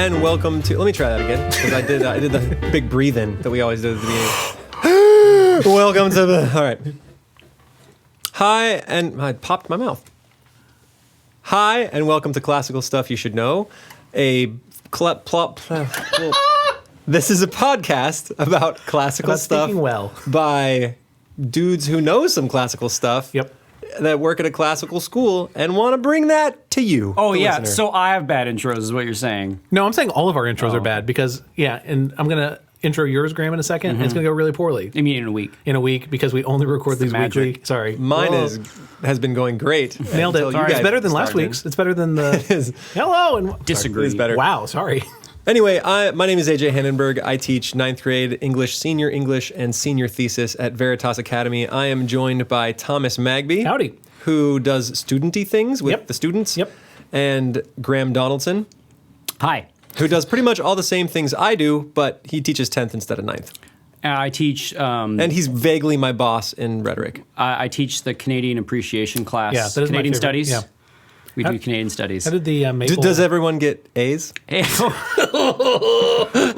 and welcome to. Let me try that again because I did the big breathe in that we always do at the beginning. Welcome to the. All right. Hi, and I popped my mouth. Hi, and welcome to Classical Stuff You Should Know. This is a podcast about classical stuff by dudes who know some classical stuff. Yep. That work at a classical school and want to bring that to you. Oh, yeah. Listener. So I have bad intros is what you're saying. No, I'm saying all of our intros are bad because, and I'm going to intro yours, Graham, in a second, and it's going to go really poorly. I mean, in a week. In a week, because we only record these magic. weekly. Sorry. Mine has been going great. Nailed it. It's better than last week's. It's better than the... It is. Hello. And Disagree. It is better. Wow, sorry. Anyway, my name is AJ Hannenberg. I teach 9th grade English, senior English, and senior thesis at Veritas Academy. I am joined by Thomas Magby. Howdy. Who does studenty things with the students. Yep. And Graham Donaldson. Hi. Who does pretty much all the same things I do, but he teaches 10th instead of 9th. I teach... and he's vaguely my boss in rhetoric. I teach the Canadian Appreciation class. Yeah, that is Canadian my favorite. Studies. Yeah. We do Canadian Studies. How did the maple... Does everyone get A's?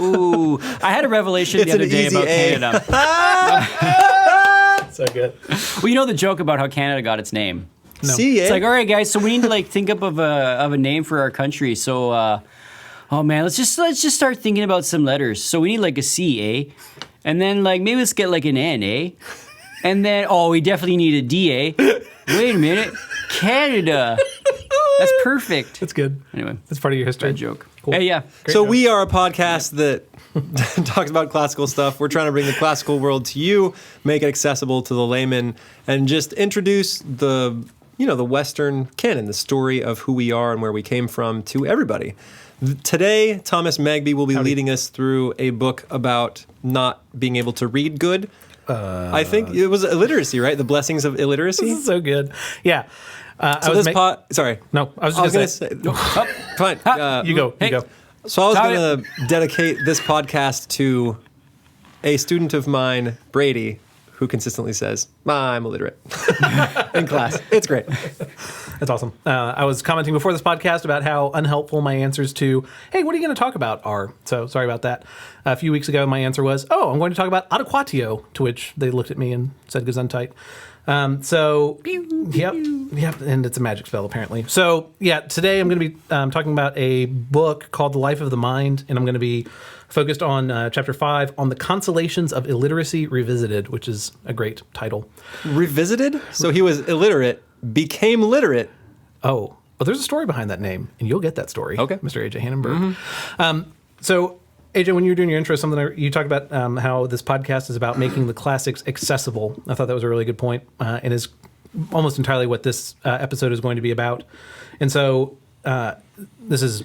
Ooh, I had a revelation the other day about Canada. So good. Well, you know the joke about how Canada got its name. No. It's like, all right, guys, so we need to think up of a name for our country. So, oh man, let's just start thinking about some letters. So we need a C, eh? And then maybe let's get an N, eh? And then we definitely need a D, eh? Wait a minute, Canada. That's perfect. That's good. Anyway, that's part of your history. Bad joke. Cool. Hey, yeah. Great So job. we are a podcast that talks about classical stuff. We're trying to bring the classical world to you, make it accessible to the layman, and just introduce the Western canon, the story of who we are and where we came from to everybody. Today, Thomas Magby will be leading us through a book about not being able to read good. I think it was illiteracy, right? The blessings of illiteracy. This is so good. Yeah. Sorry. No, I was just going to say. Fine. You go. Hey. You go. So I was going to dedicate this podcast to a student of mine, Brady, who consistently says, I'm illiterate in class. It's great. That's awesome. I was commenting before this podcast about how unhelpful my answers to, hey, what are you going to talk about are. So sorry about that. A few weeks ago, my answer was, I'm going to talk about adequatio, to which they looked at me and said gesundheit. Yep, and it's a magic spell apparently. So yeah, today I'm going to be talking about a book called The Life of the Mind, and I'm going to be focused on chapter 5 on the Constellations of Illiteracy Revisited, which is a great title. Revisited? So he was illiterate, became literate. Oh, there's a story behind that name, and you'll get that story. Okay, Mr. AJ Hannenberg. So AJ, when you were doing your intro, you talked about how this podcast is about making the classics accessible. I thought that was a really good point, and is almost entirely what this episode is going to be about. And so this is,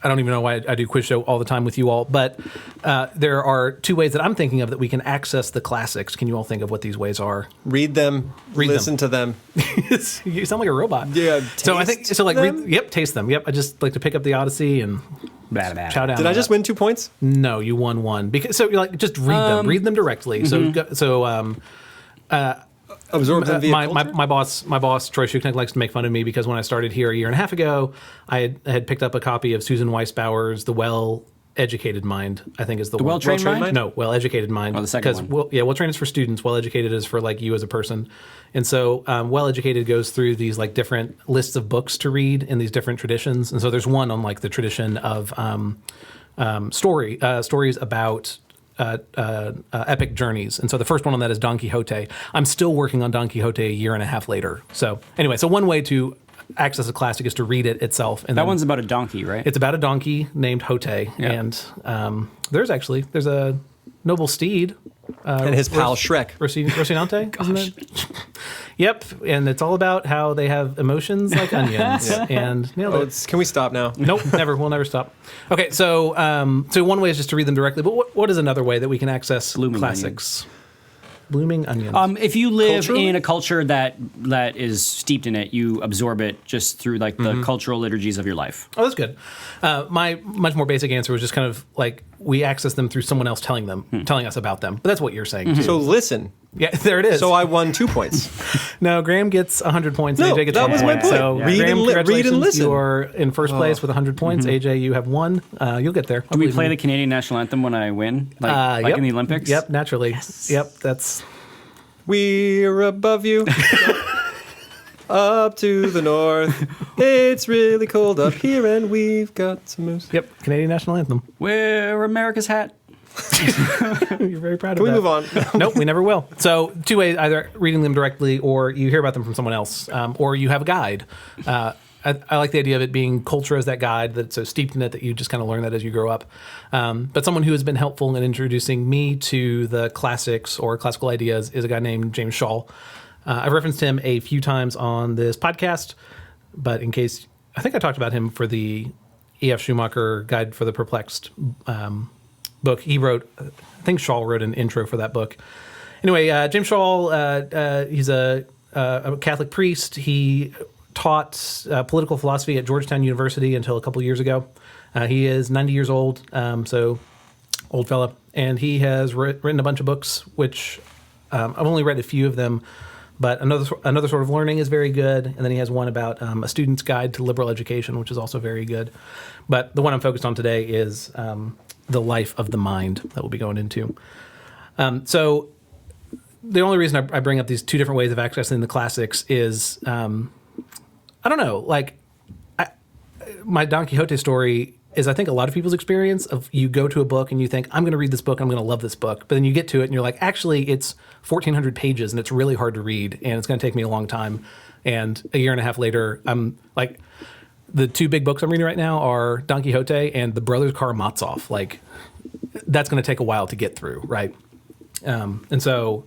I don't even know why I do quiz show all the time with you all, but there are two ways that I'm thinking of that we can access the classics. Can you all think of what these ways are? Read them, listen to them. You sound like a robot. Yeah. So I think so. Taste them. Yep. I just like to pick up the Odyssey and chow down. Did I just win 2 points? No, you won 1 because you're just read them directly. Mm-hmm. Absorb them via culture? my boss Troy Shuknik likes to make fun of me because when I started here a year and a half ago, I had picked up a copy of Susan Weisbauer's The Well-Educated Mind, I think is the one. Well-Trained Mind? No, Well-Educated Mind. Oh, the second one. Well-Trained is for students, Well-Educated is for you as a person. And so Well-Educated goes through these different lists of books to read in these different traditions. And so there's one on the tradition of stories about epic journeys. And so the first one on that is Don Quixote. I'm still working on Don Quixote a year and a half later. So anyway, one way to access a classic is to read it itself. And that one's about a donkey, right? It's about a donkey named Hote. Yeah. And there's a noble steed. And his pal Shrek. Rocinante, isn't it? Yep, and it's all about how they have emotions like onions. And nailed it. Can we stop now? Nope, never. We'll never stop. Okay, so one way is just to read them directly, but what is another way that we can access classics? Blooming onions. If you live in a culture that is steeped in it, you absorb it just through the cultural liturgies of your life. Oh, that's good. My much more basic answer was just kind of we access them through someone else telling us about them. But that's what you're saying. Too. So listen. Yeah, there it is. So I won 2 points. No, Graham gets 100 points. No, AJ gets that 1 was my point. point. So, Read Graham, and read and congratulations. listen. You're in first place with 100 points. AJ, you have 1. You'll get there. Do we play the Canadian national anthem when I win, like yep. in the Olympics? Yep, naturally. Yep, that's... We're above you. Up to the north. It's really cold up here, and we've got some moose. Yep, Canadian national anthem. Wear America's hat. You're very proud Can we of that. move on? Nope, we never will. So 2 ways, either reading them directly or you hear about them from someone else, or you have a guide. I like the idea of it being culture as that guide, that's so steeped in it that you just kind of learn that as you grow up. But someone who has been helpful in introducing me to the classics or classical ideas is a guy named James Shaw. I've referenced him a few times on this podcast, but in case, I think I talked about him for the E.F. Schumacher Guide for the Perplexed book. He wrote, I think Shaw wrote an intro for that book. Anyway, James Shaw, he's a Catholic priest. He taught political philosophy at Georgetown University until a couple years ago. He is 90 years old, so old fella. And he has written a bunch of books, which I've only read a few of them, but another sort of learning is very good. And then he has one about a student's guide to liberal education, which is also very good. But the one I'm focused on today is The Life of the Mind that we'll be going into. So the only reason I bring up these 2 different ways of accessing the classics is, I don't know, like my Don Quixote story is, I think, a lot of people's experience of you go to a book and you think, I'm going to read this book, I'm going to love this book. But then you get to it and you're like, actually, it's 1,400 pages and it's really hard to read and it's going to take me a long time. And a year and a half later, I'm like, the 2 big books I'm reading right now are Don Quixote and The Brothers Karamazov. Like, that's going to take a while to get through, right? And so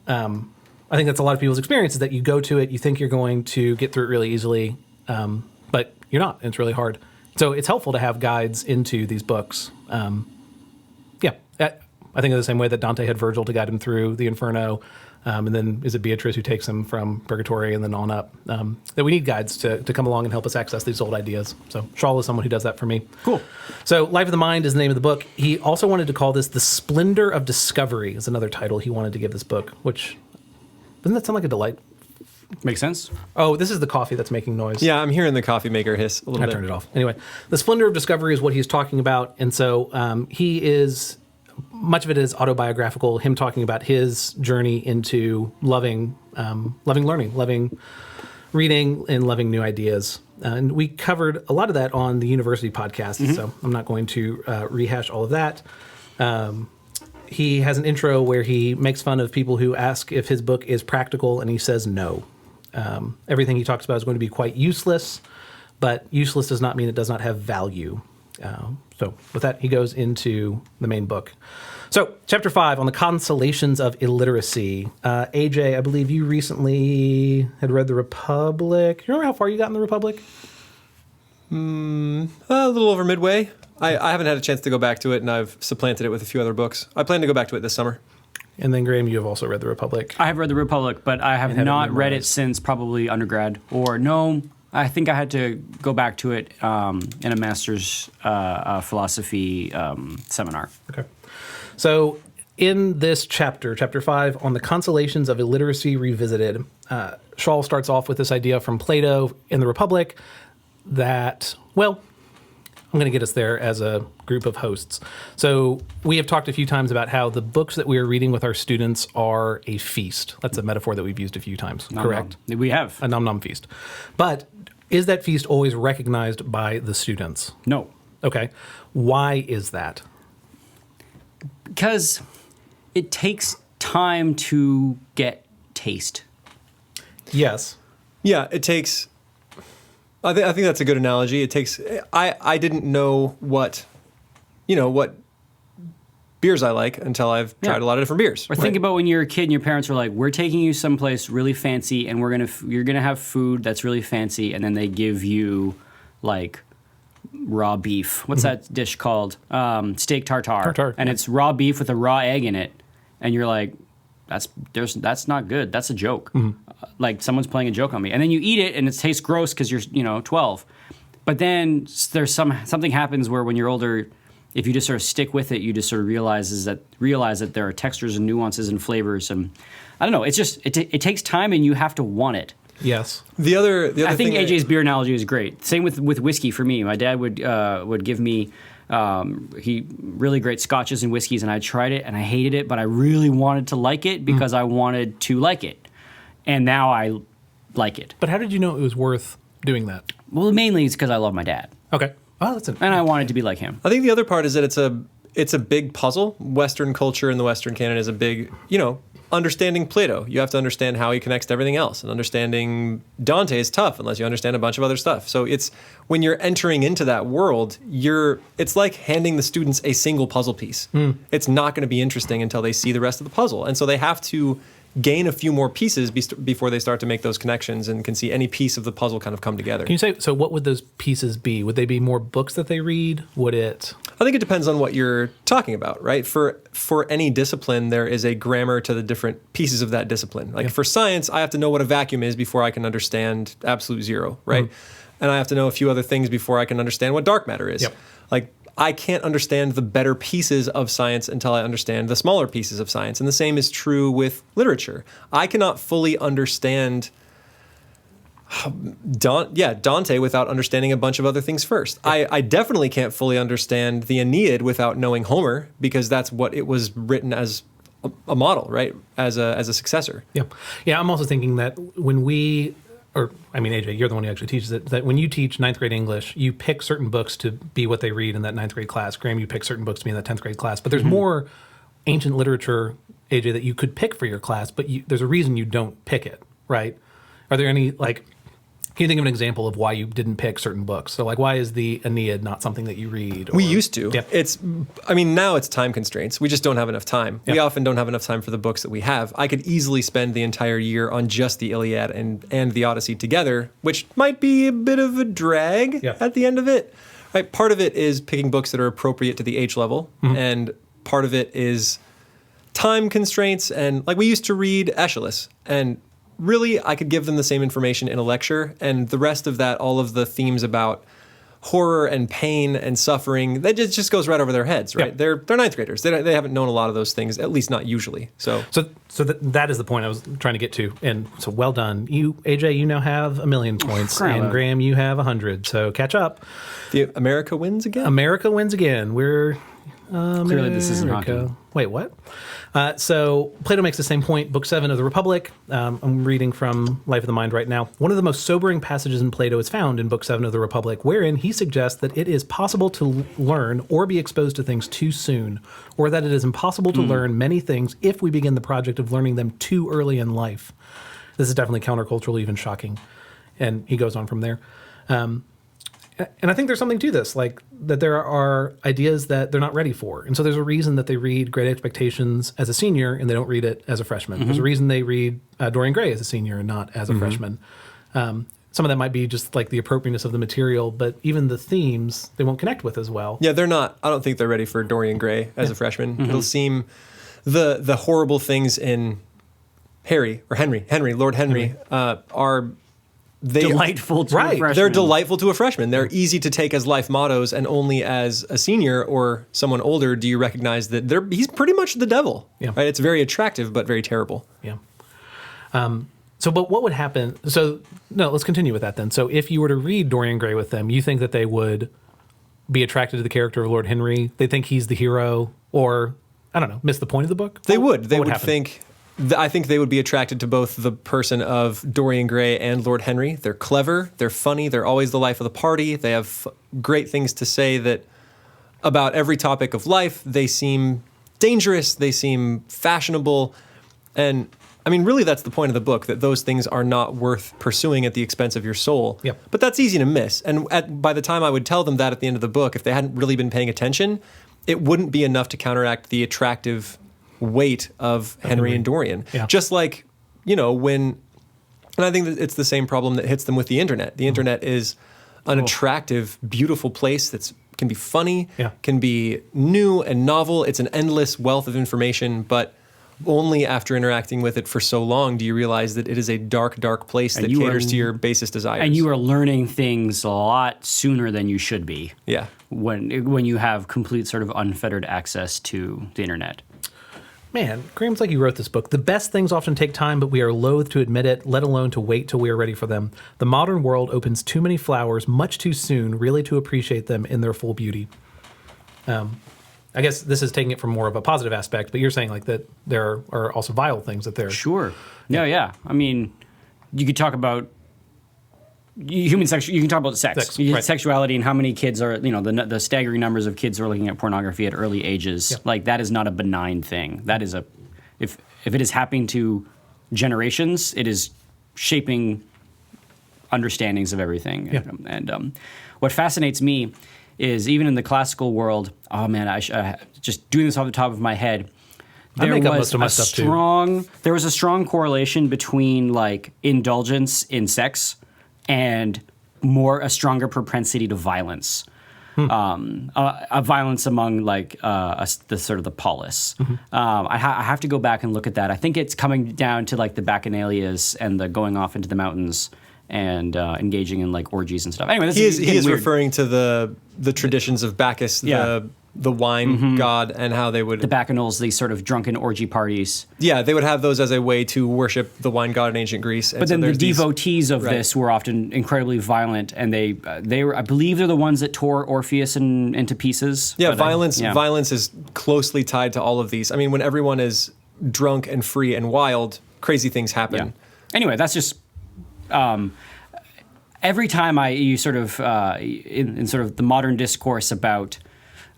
I think that's a lot of people's experience, is that you go to it, you think you're going to get through it really easily, but you're not. It's really hard. So it's helpful to have guides into these books. I think in the same way that Dante had Virgil to guide him through the Inferno, and then is it Beatrice who takes him from Purgatory and then on up, that we need guides to come along and help us access these old ideas. So Shaw is someone who does that for me. Cool. So Life of the Mind is the name of the book. He also wanted to call this The Splendor of Discovery is another title he wanted to give this book, which, doesn't that sound like a delight? Makes sense. Oh, this is the coffee that's making noise. Yeah, I'm hearing the coffee maker hiss a little I bit. turned it off. Anyway, The Splendor of Discovery is what he's talking about. And so he is, much of it is autobiographical, him talking about his journey into loving learning, loving reading, and loving new ideas. And we covered a lot of that on the university podcast, so I'm not going to rehash all of that. He has an intro where he makes fun of people who ask if his book is practical, and he says no. Everything he talks about is going to be quite useless, but useless does not mean it does not have value. So with that, he goes into the main book. So chapter 5 on the Constellations of Illiteracy. AJ, I believe you recently had read The Republic. You remember how far you got in The Republic? A little over midway. I haven't had a chance to go back to it, and I've supplanted it with a few other books. I plan to go back to it this summer. And then, Graham, you have also read The Republic. I have read The Republic, but I have not read it since probably undergrad. Or no, I think I had to go back to it in a master's philosophy seminar. Okay. So in this chapter, chapter 5, on the Constellations of Illiteracy Revisited, Shaw starts off with this idea from Plato in The Republic that, well, I'm going to get us there as a group of hosts. So we have talked a few times about how the books that we are reading with our students are a feast. That's a metaphor that we've used a few times, correct? We have. A nom-nom feast. But is that feast always recognized by the students? No. Okay. Why is that? Because it takes time to get taste. Yes. Yeah, it takes... I think that's a good analogy. It takes... I didn't know what beers I like until I've tried a lot of different beers. Or think about when you're a kid and your parents were like, we're taking you someplace really fancy and you're gonna have food that's really fancy, and then they give you like raw beef. What's that dish called? Steak tartare. Tartare, and yeah. it's raw beef with a raw egg in it. And you're like, that's not good. That's a joke. Like someone's playing a joke on me. And then you eat it and it tastes gross because you're 12. But then there's something happens where when you're older, if you just sort of stick with it, you just sort of realize that there are textures and nuances and flavors, and I don't know. It's just it takes time, and you have to want it. Yes. The other I think thing AJ's beer analogy is great. Same with whiskey for me. My dad would give me really great scotches and whiskeys, and I tried it and I hated it, but I really wanted to like it because I wanted to like it, and now I like it. But how did you know it was worth doing that? Well, mainly it's because I love my dad. Okay. Oh, that's And I wanted to be like him. I think the other part is that it's a big puzzle. Western culture and the Western canon is a big, understanding Plato. You have to understand how he connects to everything else. And understanding Dante is tough unless you understand a bunch of other stuff. So it's when you're entering into that world, it's like handing the students a single puzzle piece. It's not going to be interesting until they see the rest of the puzzle. And so they have to gain a few more pieces before they start to make those connections and can see any piece of the puzzle kind of come together. Can you say, so what would those pieces be? Would they be more books that they read? Would it? I think it depends on what you're talking about, right? For any discipline, there is a grammar to the different pieces of that discipline. Like for science, I have to know what a vacuum is before I can understand absolute zero, right? And I have to know a few other things before I can understand what dark matter is. Yep. Like I can't understand the better pieces of science until I understand the smaller pieces of science. And the same is true with literature. I cannot fully understand Dante without understanding a bunch of other things first. I definitely can't fully understand the Aeneid without knowing Homer, because that's what it was written as a model, right? As a successor. Yeah. Yeah, I'm also thinking that when AJ, you're the one who actually teaches it, that when you teach ninth grade English, you pick certain books to be what they read in that ninth grade class. Graham, you pick certain books to be in that 10th grade class. But there's more ancient literature, AJ, that you could pick for your class, but there's a reason you don't pick it, right? Are there any, can you think of an example of why you didn't pick certain books? So, why is the Aeneid not something that you read? We used to. Yep. Now it's time constraints. We just don't have enough time. Yep. We often don't have enough time for the books that we have. I could easily spend the entire year on just the Iliad and the Odyssey together, which might be a bit of a drag at the end of it. Right? Part of it is picking books that are appropriate to the age level, and part of it is time constraints. And we used to read Aeschylus, and really, I could give them the same information in a lecture, and the rest of that, all of the themes about horror and pain and suffering, that just goes right over their heads, right? Yeah. They're ninth graders. They haven't known a lot of those things, at least not usually. So that is the point I was trying to get to, and so well done. You, AJ, you now have 1,000,000 points, and Graham, you have 100. So catch up. America wins again. America wins again. We're Clearly, this isn't hockey. Wait, what? So Plato makes the same point, Book 7 of the Republic. I'm reading from Life of the Mind right now. One of the most sobering passages in Plato is found in Book 7 of the Republic, wherein he suggests that it is possible to learn or be exposed to things too soon, or that it is impossible to learn many things if we begin the project of learning them too early in life. This is definitely countercultural, even shocking. And he goes on from there. And I think there's something to this, that there are ideas that they're not ready for. And so there's a reason that they read Great Expectations as a senior and they don't read it as a freshman. There's a reason they read Dorian Gray as a senior and not as a freshman. Some of that might be just the appropriateness of the material, but even the themes they won't connect with as well. Yeah, they're not. I don't think they're ready for Dorian Gray as a freshman. It'll seem the horrible things in Lord Henry are... Delightful to a freshman. They're delightful to a freshman. They're easy to take as life mottos, and only as a senior or someone older do you recognize that he's pretty much the devil. Yeah. Right? It's very attractive, but very terrible. Yeah. But what would happen? So, no, let's continue with that then. So if you were to read Dorian Gray with them, you think that they would be attracted to the character of Lord Henry? They think he's the hero, or, I don't know, miss the point of the book? They would. They would happen? think... I think they would be attracted to both the person of Dorian Gray and Lord Henry. They're clever, they're funny, they're always the life of the party. They have great things to say that about every topic of life. They seem dangerous, they seem fashionable. And really that's the point of the book, that those things are not worth pursuing at the expense of your soul. Yep. But that's easy to miss. And by the time I would tell them that at the end of the book, if they hadn't really been paying attention, it wouldn't be enough to counteract the attractive weight of Henry and Dorian. Yeah. Just and I think that it's the same problem that hits them with the internet. The internet is an attractive, beautiful place that can be funny, can be new and novel. It's an endless wealth of information, but only after interacting with it for so long do you realize that it is a dark, dark place that caters to your basest desires. And you are learning things a lot sooner than you should be. Yeah. when you have complete sort of unfettered access to the internet. Man, Graham's like you wrote this book. The best things often take time, but we are loath to admit it, let alone to wait till we are ready for them. The modern world opens too many flowers much too soon, really to appreciate them in their full beauty. I guess this is taking it from more of a positive aspect, but you're saying like that there are also vile things that there. Sure. Yeah. I mean, you could talk about human sex. You can talk about sex, right. sexuality, and how many kids are, the staggering numbers of kids who are looking at pornography at early ages. Yeah. Like that is not a benign thing. That is if it is happening to generations, it is shaping understandings of everything. Yeah. And what fascinates me is even in the classical world. Oh man, just doing this off the top of my head. There was a strong correlation between like indulgence in sex and a stronger propensity to violence, a violence among like the polis. Mm-hmm. I have to go back and look at that. I think it's coming down to like the bacchanalias and the going off into the mountains and engaging in like orgies and stuff. Anyway, this he is referring to the traditions of Bacchus, the wine god, and how they would... The bacchanals, these sort of drunken orgy parties. Yeah, they would have those as a way to worship the wine god in ancient Greece. But then the devotees of this were often incredibly violent, and they were, I believe they're the ones that tore Orpheus into pieces. Yeah, violence is closely tied to all of these. I mean, when everyone is drunk and free and wild, crazy things happen. Yeah. Anyway, that's just... every time you sort of in sort of the modern discourse about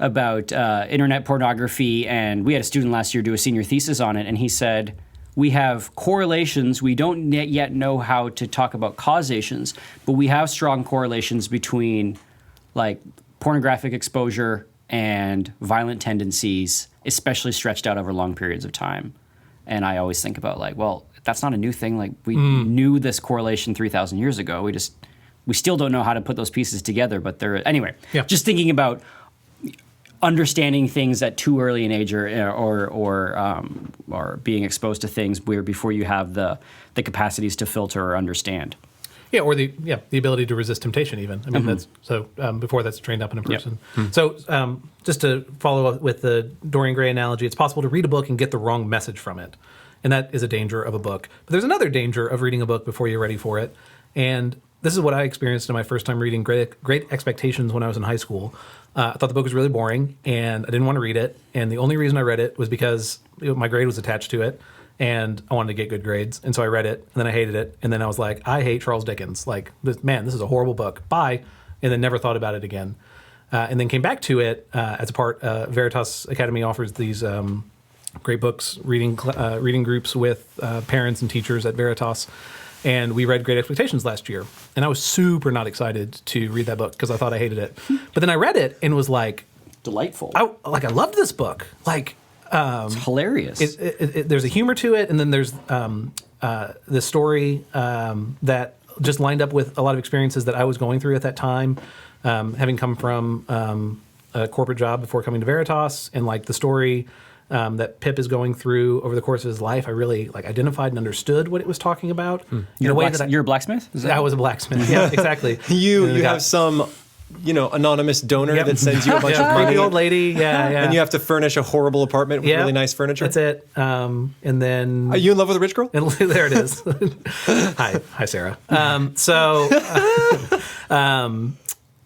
internet pornography, and we had a student last year do a senior thesis on it, and he said we have correlations. We don't yet know how to talk about causations, but we have strong correlations between like pornographic exposure and violent tendencies, especially stretched out over long periods of time. And I always think about like, well, that's not a new thing. Like we knew this correlation 3,000 years ago. We still don't know how to put those pieces together, but anyway, just thinking about understanding things at too early an age or being exposed to things before you have the capacities to filter or understand. Yeah, or the ability to resist temptation even. I mean, that's so before that's trained up in a person. Yep. So just to follow up with the Dorian Gray analogy, it's possible to read a book and get the wrong message from it. And that is a danger of a book. But there's another danger of reading a book before you're ready for it. And this is what I experienced in my first time reading Great Expectations when I was in high school. I thought the book was really boring, and I didn't want to read it. And the only reason I read it was because my grade was attached to it, and I wanted to get good grades. And so I read it, and then I hated it. And then I was like, I hate Charles Dickens. Like, this is a horrible book. Bye. And then never thought about it again. And then came back to it as a part. Veritas Academy offers these great books, reading groups with parents and teachers at Veritas. And we read Great Expectations last year. And I was super not excited to read that book because I thought I hated it. But then I read it and was like... delightful. I loved this book. Like... it's hilarious. There's a humor to it, and then there's this story that just lined up with a lot of experiences that I was going through at that time, having come from a corporate job before coming to Veritas, and like the story that Pip is going through over the course of his life. I really like identified and understood what it was talking about. You're a blacksmith? I was a blacksmith. Yeah, exactly. You have some... anonymous donor that sends you a bunch of money. Creepy old lady, And you have to furnish a horrible apartment with really nice furniture. That's it. And then... Are you in love with a rich girl? And there it is. Hi, Sarah.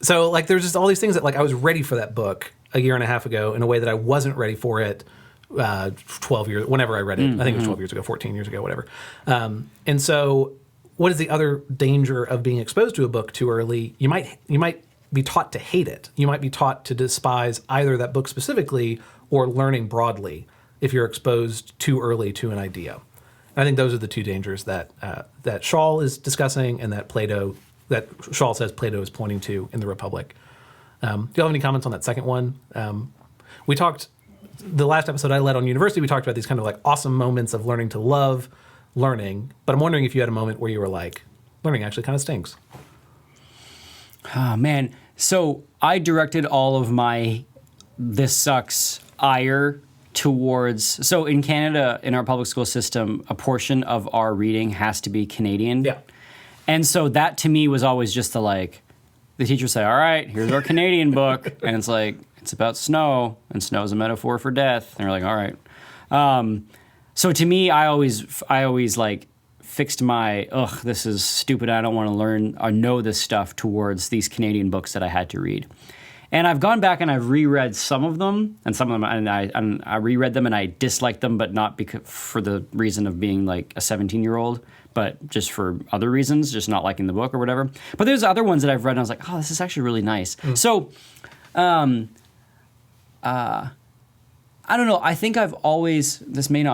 So like there's just all these things that like I was ready for that book a year and a half ago in a way that I wasn't ready for it 12 years, whenever I read it. I think it was 12 years ago, 14 years ago, whatever. And so what is the other danger of being exposed to a book too early? You might be taught to hate it. You might be taught to despise either that book specifically or learning broadly if you're exposed too early to an idea. And I think those are the two dangers that Shaw is discussing and that Shaw says Plato is pointing to in the Republic. Do you have any comments on that second one? We talked, the last episode I led on university, we talked about these kind of like awesome moments of learning to love learning, but I'm wondering if you had a moment where you were like, learning actually kind of stinks. Oh, man. So I directed all of my this sucks ire towards... So in Canada, in our public school system, a portion of our reading has to be Canadian. Yeah. And so that to me was always just the like, the teacher would say, all right, here's our Canadian book. And it's like, it's about snow, and snow is a metaphor for death. And you're like, all right. So to me, I always like fixed my, this is stupid. I don't want to learn or know this stuff towards these Canadian books that I had to read. And I've gone back and I've reread some of them, and I reread them and I disliked them, but not because for the reason of being like a 17-year-old, but just for other reasons, just not liking the book or whatever. But there's other ones that I've read and I was like, oh, this is actually really nice. So, I don't know. I think I've always, this may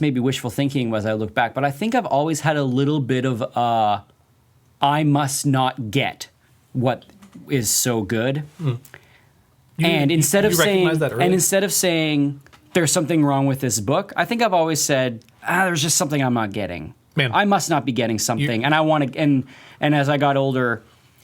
be wishful thinking as I look back, but I think I've always had a little bit of I must not get what is so good. Instead of saying there's something wrong with this book, I think I've always said, there's just something I'm not getting. Man. I must not be getting something, and I want to. And as I got older,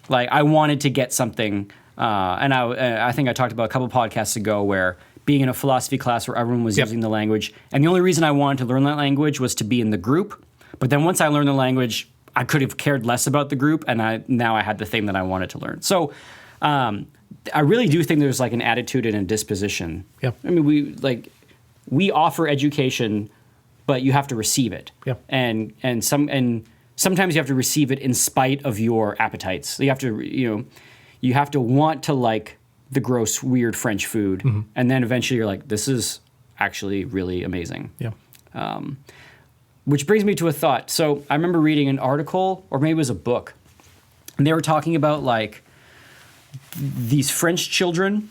like I wanted to get something, and I think I talked about a couple podcasts ago where being in a philosophy class where everyone was using the language, and the only reason I wanted to learn that language was to be in the group. But then once I learned the language, I could have cared less about the group, and now I had the thing that I wanted to learn. So I really do think there's like an attitude and a disposition. Yeah. I mean, we offer education, but you have to receive it. Yeah. And sometimes you have to receive it in spite of your appetites. So you have to want to like the gross, weird French food, and then eventually you're like, this is actually really amazing. Yeah. Which brings me to a thought. So I remember reading an article, or maybe it was a book, and they were talking about like these French children,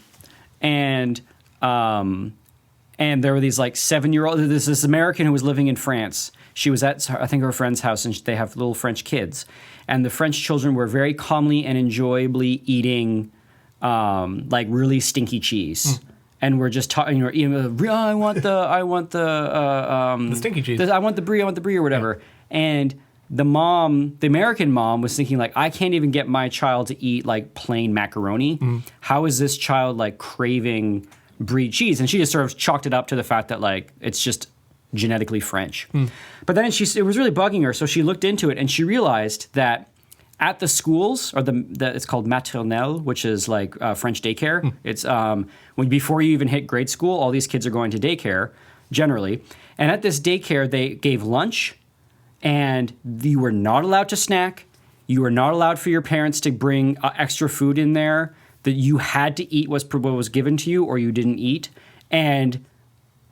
and there were these like 7-year-old. There's this American who was living in France. She was at, I think, her friend's house, and they have little French kids, and the French children were very calmly and enjoyably eating like really stinky cheese. And we're just talking, I want the stinky cheese. I want the brie, or whatever. Yeah. And the American mom was thinking like, I can't even get my child to eat like plain macaroni. How is this child like craving brie cheese? And she just sort of chalked it up to the fact that like, it's just genetically French. But then it was really bugging her. So she looked into it and she realized that at the schools, or it's called maternelle, which is like French daycare. It's before you even hit grade school, all these kids are going to daycare generally. And at this daycare, they gave lunch, and you were not allowed to snack. You were not allowed for your parents to bring extra food in there. That you had to eat what was given to you, or you didn't eat. And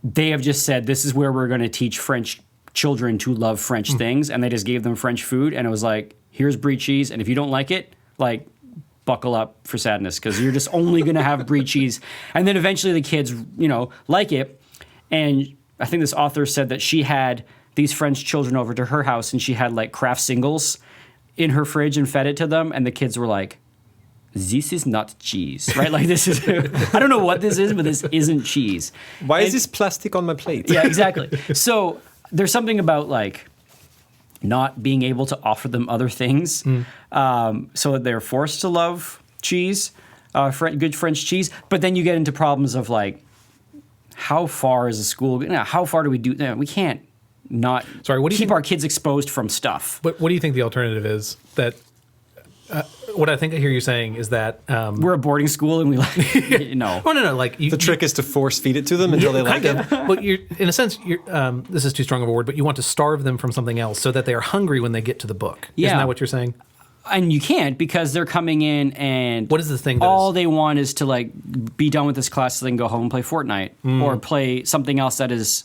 they have just said, this is where we're going to teach French children to love French things. And they just gave them French food, and it was like, here's brie cheese, and if you don't like it, like, buckle up for sadness, because you're just only going to have brie cheese. And then eventually the kids, like it. And I think this author said that she had these French children over to her house, and she had, like, Kraft singles in her fridge and fed it to them, and the kids were like, this is not cheese, right? Like, this is, I don't know what this is, but this isn't cheese. Why is this plastic on my plate? Yeah, exactly. So there's something about, like, not being able to offer them other things, so that they're forced to love cheese, good French cheese. But then you get into problems of like, how far is a school? How far do we do? We can't not keep our kids exposed from stuff. But what do you think the alternative is? That what I think I hear you saying is that we're a boarding school and we like no. Oh no. Like the trick is to force feed it to them until they like it. Well, in a sense, this is too strong of a word, but you want to starve them from something else so that they are hungry when they get to the book. Yeah. Isn't that what you're saying? And you can't, because they're coming in and what is the thing? All they want is to like be done with this class, so they can go home and play Fortnite or play something else that is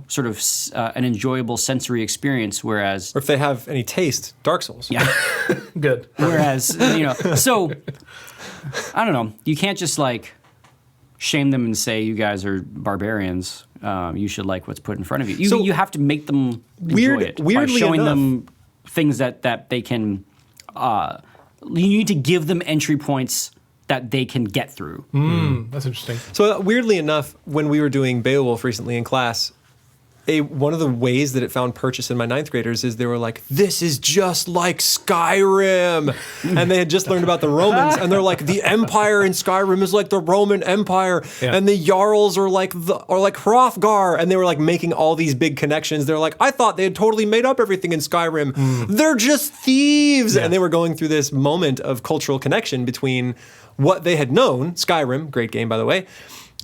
sort of an enjoyable sensory experience. Whereas, or if they have any taste, Dark Souls. Yeah, good. Whereas, so I don't know. You can't just like shame them and say you guys are barbarians. You should like what's put in front of you. You have to make them enjoy it by showing them things that they can. You need to give them entry points that they can get through. That's interesting. So weirdly enough, when we were doing Beowulf recently in class, one of the ways that it found purchase in my ninth graders is they were like, this is just like Skyrim. And they had just learned about the Romans, and they're like, the Empire in Skyrim is like the Roman Empire, and the Jarls are like Hrothgar, and they were like making all these big connections. They're like, I thought they had totally made up everything in Skyrim. They're just thieves. And they were going through this moment of cultural connection between what they had known, Skyrim, great game by the way,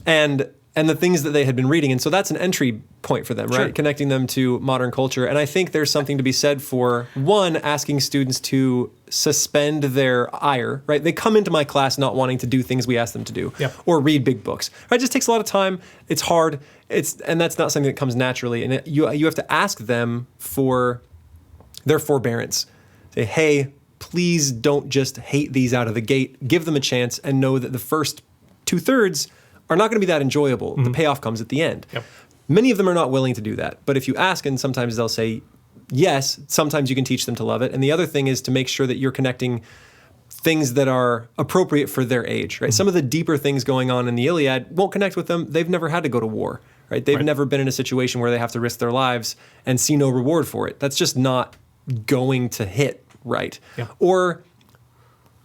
and the things that they had been reading. And so that's an entry point for them, right? Connecting them to modern culture. And I think there's something to be said for, one, asking students to suspend their ire, right? They come into my class not wanting to do things we ask them to do or read big books. Right? It just takes a lot of time. It's hard. And that's not something that comes naturally. And you have to ask them for their forbearance. Say, hey, please don't just hate these out of the gate. Give them a chance and know that the first 2/3 are not going to be that enjoyable. The payoff comes at the end. Many of them are not willing to do that. But if you ask, and sometimes they'll say yes, sometimes you can teach them to love it. And the other thing is to make sure that you're connecting things that are appropriate for their age, right? Some of the deeper things going on in the Iliad won't connect with them. They've never had to go to war, right? They've never been in a situation where they have to risk their lives and see no reward for it. That's just not going to hit right. Or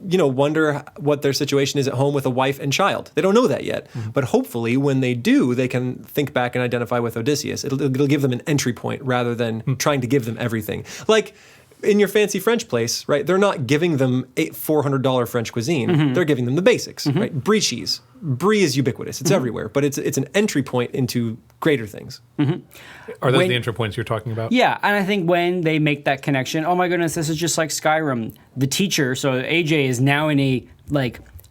wonder what their situation is at home with a wife and child. They don't know that yet. But hopefully when they do, they can think back and identify with Odysseus. It'll give them an entry point rather than trying to give them everything. Like in your fancy French place, right? They're not giving them $400 French cuisine. They're giving them the basics, right? Brie cheese. Brie is ubiquitous. It's everywhere. But it's an entry point into greater things. Are those the entry points you're talking about? Yeah, and I think when they make that connection, oh my goodness, this is just like Skyrim. The teacher, so AJ is now in a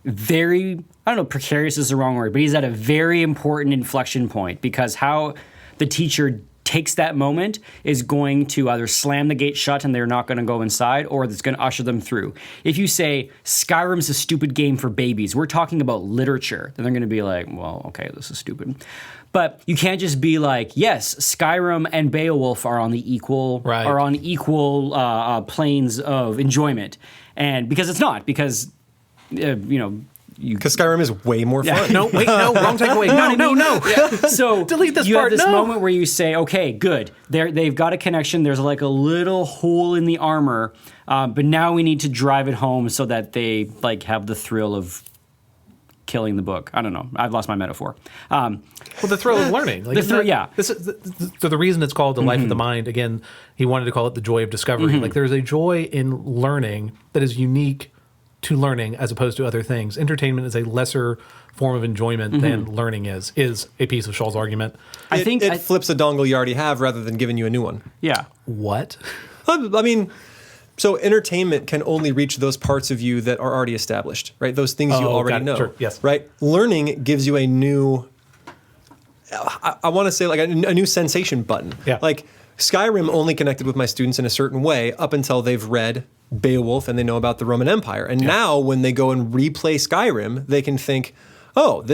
very, I don't know, precarious is the wrong word, but he's at a very important inflection point because how the teacher takes that moment is going to either slam the gate shut and they're not going to go inside, or it's going to usher them through. If you say Skyrim's a stupid game for babies, we're talking about literature, then they're going to be like, well, okay, this is stupid. But you can't just be like, yes, Skyrim and Beowulf are on the equal planes of enjoyment, and because it's not, because because Skyrim is way more fun. No, wait, no, wrong takeaway. No. So delete this you part. have this moment where you say, okay, good. They've got a connection. There's like a little hole in the armor, but now we need to drive it home so that they have the thrill of killing the book. I don't know. I've lost my metaphor. Well, the thrill of learning. So the reason it's called The Life of the Mind, again, he wanted to call it the joy of discovery. Like there's a joy in learning that is unique to learning as opposed to other things. Entertainment is a lesser form of enjoyment than learning is a piece of Shull's argument. I think it flips a dongle you already have rather than giving you a new one. Yeah. What? I mean, so entertainment can only reach those parts of you that are already established, right? Those things you already know. Sure. Yes. Right? Learning gives you a new, I want to say like a new sensation button. Yeah. Like Skyrim only connected with my students in a certain way up until they've read Beowulf and they know about the Roman Empire. And now when they go and replay Skyrim, they can think, oh,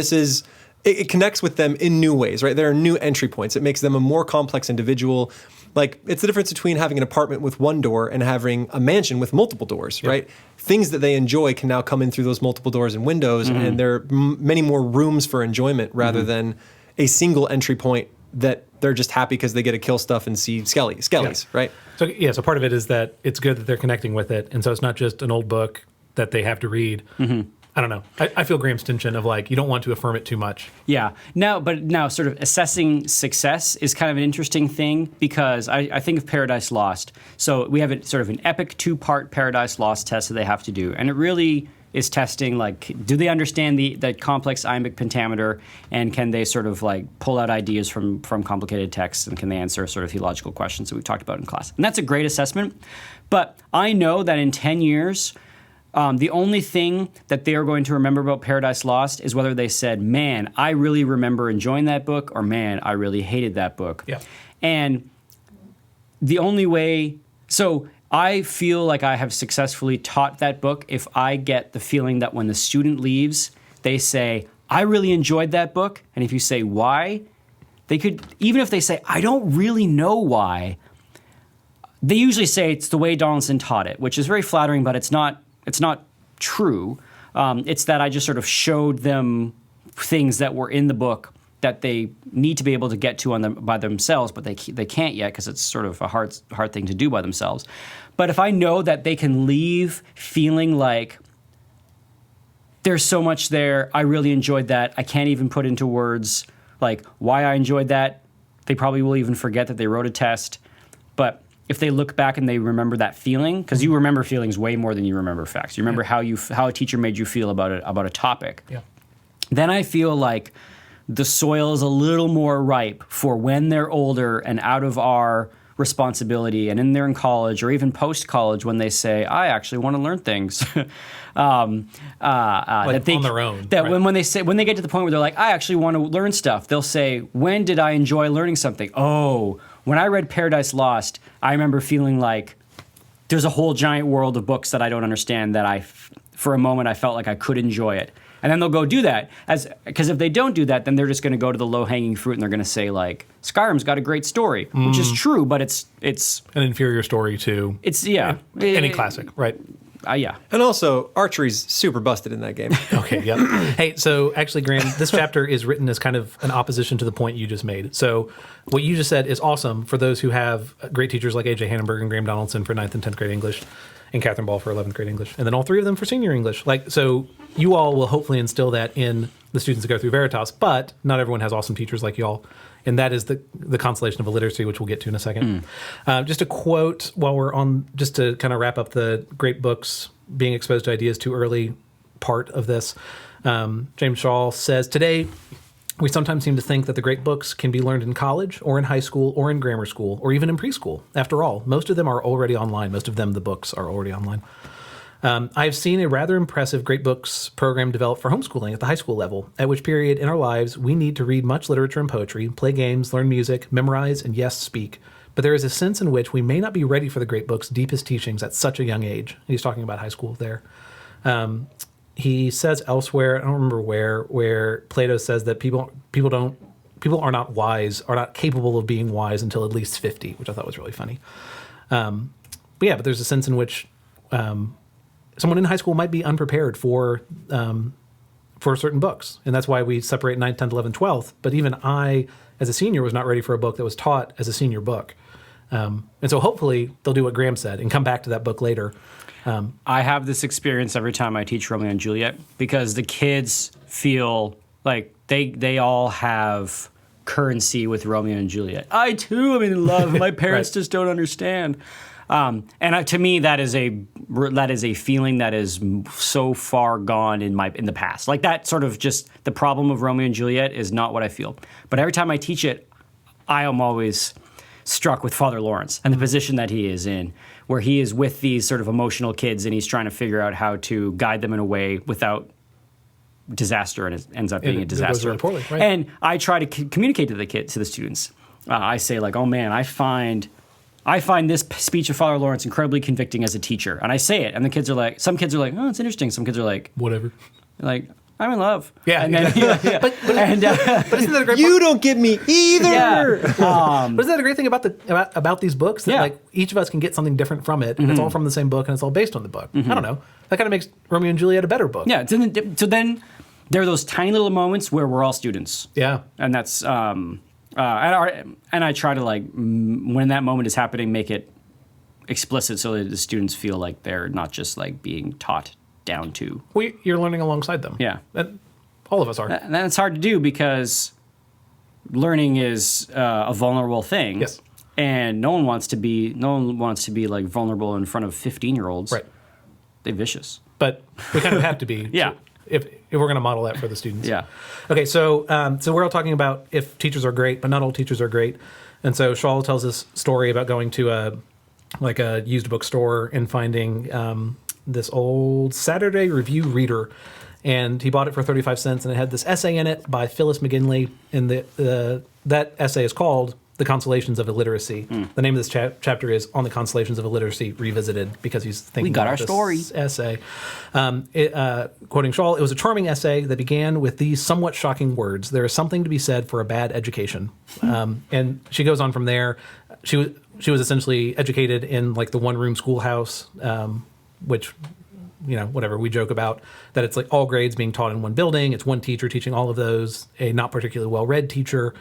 it connects with them in new ways, right? There are new entry points. It makes them a more complex individual. Like it's the difference between having an apartment with one door and having a mansion with multiple doors, right? Things that they enjoy can now come in through those multiple doors and windows, and there are many more rooms for enjoyment rather than a single entry point that they're just happy because they get to kill stuff and see skellies, right? So part of it is that it's good that they're connecting with it, and so it's not just an old book that they have to read. I don't know. I feel Graham's tension of you don't want to affirm it too much. Yeah. Now sort of assessing success is kind of an interesting thing because I think of Paradise Lost. So we have sort of an epic 2-part Paradise Lost test that they have to do, and it really is testing do they understand that complex iambic pentameter, and can they sort of pull out ideas from complicated texts, and can they answer sort of theological questions that we've talked about in class. And that's a great assessment. But I know that in 10 years, the only thing that they are going to remember about Paradise Lost is whether they said, man, I really remember enjoying that book, or man, I really hated that book. Yeah. And the only way, so I feel like I have successfully taught that book if I get the feeling that when the student leaves, they say, I really enjoyed that book. And if you say why, they could, even if they say, I don't really know why, they usually say it's the way Donaldson taught it, which is very flattering, but it's not true. It's that I just sort of showed them things that were in the book that they need to be able to get to by themselves, but they can't yet because it's sort of a hard thing to do by themselves. But if I know that they can leave feeling like there's so much there, I really enjoyed that, I can't even put into words like why I enjoyed that. They probably will even forget that they wrote a test. But if they look back and they remember that feeling, because you remember feelings way more than you remember facts. You remember how a teacher made you feel about a topic. Yeah. Then I feel like the soil is a little more ripe for when they're older and out of our responsibility, and they're in college or even post-college, when they say, I actually want to learn things. On their own. That right. when they get to the point where they're like, I actually want to learn stuff, they'll say, when did I enjoy learning something? Oh, when I read Paradise Lost, I remember feeling like there's a whole giant world of books that I don't understand that for a moment I felt like I could enjoy it. And then they'll go do that. Because if they don't do that, then they're just going to go to the low-hanging fruit and they're going to say, like, Skyrim's got a great story, which is true, but it's an inferior story to any classic, right? Yeah. And also, archery's super busted in that game. Okay, yeah. Hey, so actually, Graham, this chapter is written as kind of an opposition to the point you just made. So what you just said is awesome for those who have great teachers like A.J. Hannenberg and Graham Donaldson for 9th and 10th grade English, and Catherine Ball for 11th grade English, and then all three of them for senior English. So you all will hopefully instill that in the students that go through Veritas, but not everyone has awesome teachers like y'all. And that is the Constellation of Illiteracy, which we'll get to in a second. Just a quote while we're on, just to kind of wrap up the great books being exposed to ideas too early part of this. James Shaw says, today, we sometimes seem to think that the great books can be learned in college or in high school or in grammar school or even in preschool. After all, most of them are already online. Most of them, the books, are already online. I've seen a rather impressive great books program developed for homeschooling at the high school level, at which period in our lives we need to read much literature and poetry, play games, learn music, memorize, and yes, speak. But there is a sense in which we may not be ready for the great book's deepest teachings at such a young age. He's talking about high school there. He says elsewhere, I don't remember where Plato says that people are not wise, are not capable of being wise until at least 50, which I thought was really funny. But there's a sense in which someone in high school might be unprepared for certain books. And that's why we separate 9th, 10th, 11th, 12th. But even I, as a senior, was not ready for a book that was taught as a senior book. And so hopefully they'll do what Graham said and come back to that book later. I have this experience every time I teach Romeo and Juliet, because the kids feel like they all have currency with Romeo and Juliet. I too am in love. My parents just don't understand. To me, that is a feeling that is so far gone in the past. Like that sort of just the problem of Romeo and Juliet is not what I feel. But every time I teach it, I am always struck with Father Lawrence and the position that he is in, where he is with these sort of emotional kids and he's trying to figure out how to guide them in a way without disaster, and it ends up being a disaster. It goes really poorly, right? And I try to communicate to the students. I say like, oh man, I find this speech of Father Lawrence incredibly convicting as a teacher. And I say it, and the kids are like, some kids are like, oh, it's interesting. Some kids are like, whatever. Like, I'm in love. Yeah. And then, But isn't that a great You don't get me either. but isn't that a great thing about these books? That like each of us can get something different from it, and it's all from the same book, and it's all based on the book. I don't know. That kind of makes Romeo and Juliet a better book. Yeah. So then there are those tiny little moments where we're all students. Yeah. And that's and I try to, like, when that moment is happening, make it explicit so that the students feel like they're not just like being taught down to. Well, you're learning alongside them. Yeah. And all of us are. And that's hard to do because learning is a vulnerable thing. Yes. And no one wants to be like vulnerable in front of 15-year-olds. Right. They're vicious. But we kind of have to be. Yeah. If we're going to model that for the students. Yeah. Okay, so we're all talking about if teachers are great, but not all teachers are great. And so Shaw tells this story about going to a used bookstore and finding this old Saturday Review Reader. And he bought it for 35 cents, and it had this essay in it by Phyllis McGinley. And that essay is called The Constellations of Illiteracy. The name of this chapter is On the Constellations of Illiteracy Revisited, because he's thinking about this story. Essay. Quoting Shaw, it was a charming essay that began with these somewhat shocking words: "There is something to be said for a bad education." And she goes on from there. She was essentially educated in like the one-room schoolhouse, which whatever we joke about, that it's like all grades being taught in one building. It's one teacher teaching all of those, a not particularly well-read teacher.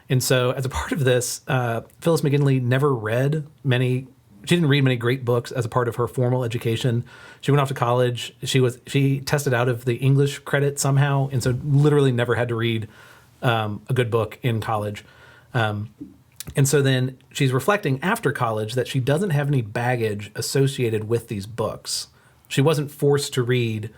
And so as a part of this, Phyllis McGinley never read many. She didn't read many great books as a part of her formal education. She went off to college. She tested out of the English credit somehow, and so literally never had to read a good book in college. And so then she's reflecting after college that she doesn't have any baggage associated with these books. She wasn't forced to read,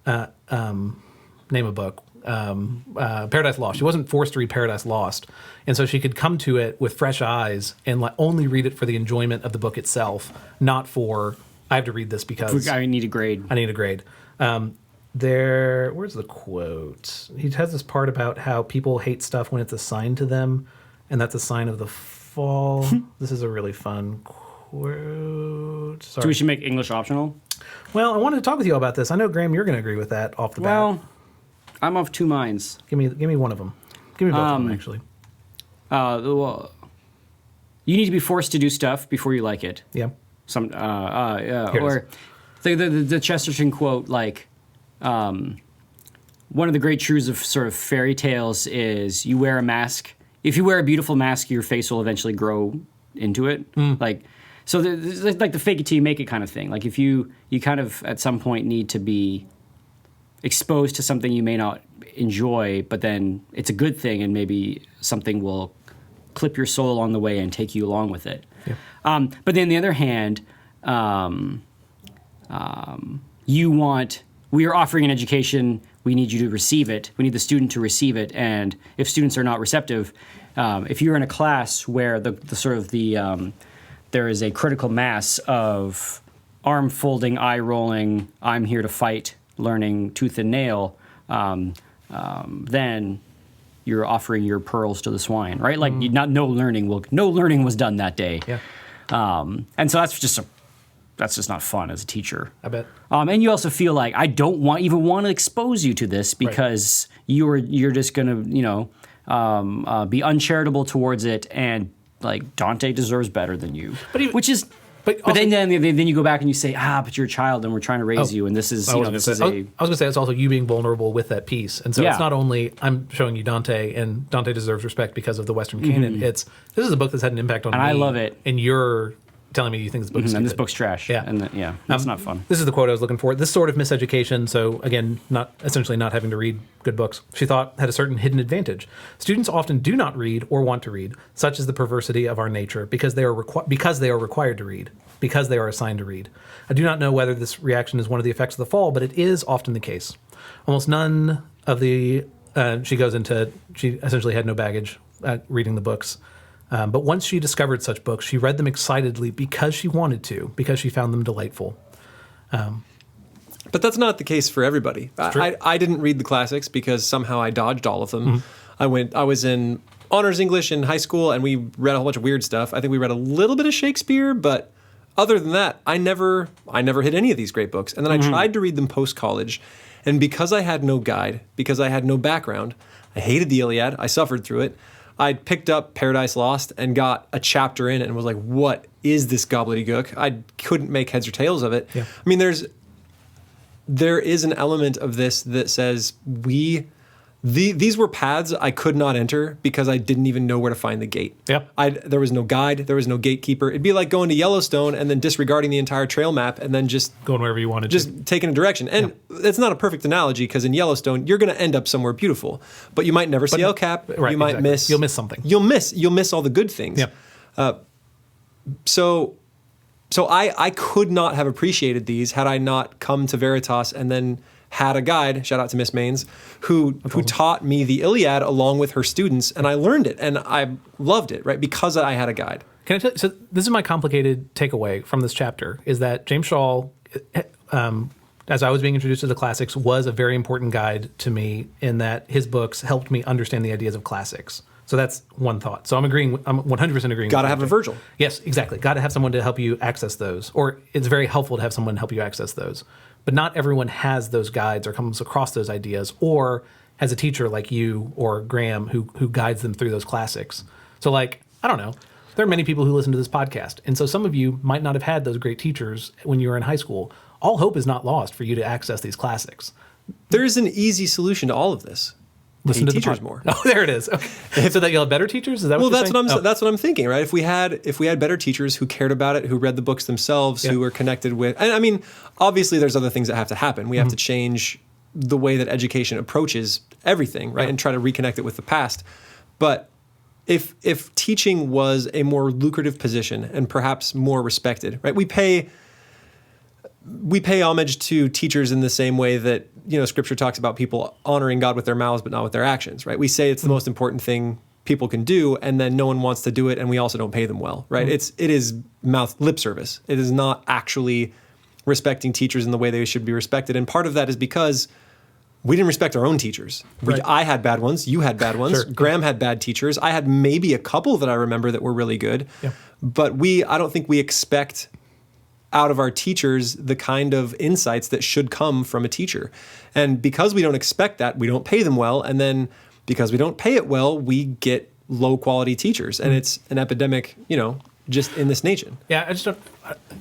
name a book, Paradise Lost. She wasn't forced to read Paradise Lost. And so she could come to it with fresh eyes and only read it for the enjoyment of the book itself, not for, I have to read this because I need a grade. I need a grade. Where's the quote? He has this part about how people hate stuff when it's assigned to them, and that's a sign of the fall. This is a really fun quote. Sorry. So we should make English optional? Well, I wanted to talk with you about this. I know, Graham, you're going to agree with that off the bat. Well, I'm of two minds. Give me one of them. Give me both of them, actually. Well, you need to be forced to do stuff before you like it. Yeah. Or the Chesterton quote, one of the great truths of sort of fairy tales is you wear a mask. If you wear a beautiful mask, your face will eventually grow into it. So there's like the fake it till you make it kind of thing. Like if you kind of at some point need to be exposed to something you may not enjoy, but then it's a good thing, and maybe something will clip your soul along the way and take you along with it. Yeah. But then on the other hand, we are offering an education, we need you to receive it, we need the student to receive it, and if students are not receptive, if you're in a class where there is a critical mass of arm folding, eye rolling, I'm here to fight, learning tooth and nail, then you're offering your pearls to the swine, right? Like no learning was done that day. Yeah. And so that's just not fun as a teacher. I bet. And you also feel like I don't even want to expose you to this because you're just gonna be uncharitable towards it, and like Dante deserves better than you. But then you go back and you say, but you're a child and we're trying to raise you, and this is I was going to say it's also you being vulnerable with that piece, and so it's not only I'm showing you Dante, and Dante deserves respect because of the Western canon. This is a book that's had an impact on me, and I love it, and you're telling me you think this book is stupid. And this book's trash. Yeah, that's not fun. This is the quote I was looking for. This sort of miseducation, so again, essentially not having to read good books, she thought had a certain hidden advantage. Students often do not read or want to read. Such is the perversity of our nature, because they are required to read, because they are assigned to read. I do not know whether this reaction is one of the effects of the fall, but it is often the case. Almost none of the she essentially had no baggage reading the books. But once she discovered such books, she read them excitedly because she wanted to, because she found them delightful. But that's not the case for everybody. I didn't read the classics because somehow I dodged all of them. I was in honors English in high school, and we read a whole bunch of weird stuff. I think we read a little bit of Shakespeare, but other than that, I never hit any of these great books. And then I tried to read them post-college, and because I had no guide, because I had no background, I hated the Iliad. I suffered through it. I picked up Paradise Lost and got a chapter in it and was like, what is this gobbledygook? I couldn't make heads or tails of it. Yeah. I mean, there is an element of this that says these were paths I could not enter because I didn't even know where to find the gate. Yep. There was no guide. There was no gatekeeper. It'd be like going to Yellowstone and then disregarding the entire trail map and then just going wherever you wanted, just taking a direction. And it's not a perfect analogy because in Yellowstone you're going to end up somewhere beautiful, but you might never see El Cap. Right, you might miss. You'll miss something. You'll miss all the good things. Yep. So I could not have appreciated these had I not come to Veritas and then had a guide, shout out to Miss Maines, who taught me the Iliad along with her students, and I learned it, and I loved it, right, because I had a guide. Can I tell you, so this is my complicated takeaway from this chapter, is that James Shaw, as I was being introduced to the classics, was a very important guide to me in that his books helped me understand the ideas of classics. So that's one thought. So I'm 100% agreeing. Got to have a Virgil. Yes, exactly. Got to have someone to help you access those, or it's very helpful to have someone help you access those. But not everyone has those guides or comes across those ideas, or has a teacher like you or Graham who guides them through those classics. So I don't know. there are many people who listen to this podcast. And so some of you might not have had those great teachers when you were in high school. All hope is not lost for you to access these classics. There's an easy solution to all of this. Listen Pay to teachers the more. Oh, there it is. Okay. So that you'll have better teachers? Is that Well, what you're that's saying? what I'm that's what I'm thinking, right? If we had better teachers who cared about it, who read the books themselves, who were connected with, and I mean, obviously there's other things that have to happen. We have to change the way that education approaches everything, right? And try to reconnect it with the past. But if teaching was a more lucrative position and perhaps more respected, right? We pay homage to teachers in the same way that, Scripture talks about people honoring God with their mouths but not with their actions, right? We say it's the most important thing people can do, and then no one wants to do it, and we also don't pay them well, right? It is mouth lip service. It is not actually respecting teachers in the way they should be respected, and part of that is because we didn't respect our own teachers. I had bad ones. You had bad ones. Sure. Graham had bad teachers. I had maybe a couple that I remember that were really good, but I don't think we expect out of our teachers the kind of insights that should come from a teacher. And because we don't expect that, we don't pay them well. And then because we don't pay it well, we get low quality teachers. And it's an epidemic, just in this nation. Yeah, I just don't,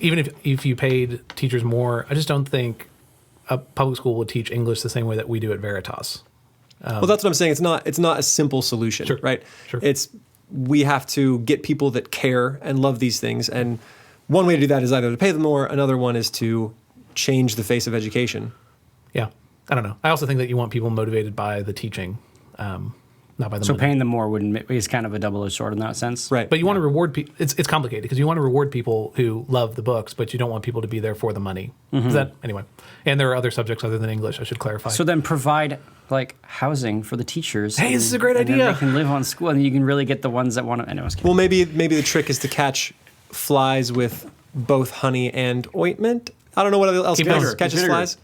even if you paid teachers more, I just don't think a public school would teach English the same way that we do at Veritas. Well, that's what I'm saying. It's not a simple solution, right? Sure. We have to get people that care and love these things. And one way to do that is either to pay them more. Another one is to change the face of education. Yeah, I don't know. I also think that you want people motivated by the teaching, not by the So money. paying them more is kind of a double-edged sword in that sense. Right. But you want to reward people. It's complicated because you want to reward people who love the books, but you don't want people to be there for the money. Is that anyway? And there are other subjects other than English. I should clarify. So then provide housing for the teachers. Hey, this is a great and then idea. they can live on school, and you can really get the ones that want to. Anyways, Well, maybe the trick is to catch flies with both honey and ointment. I don't know what else catches flies.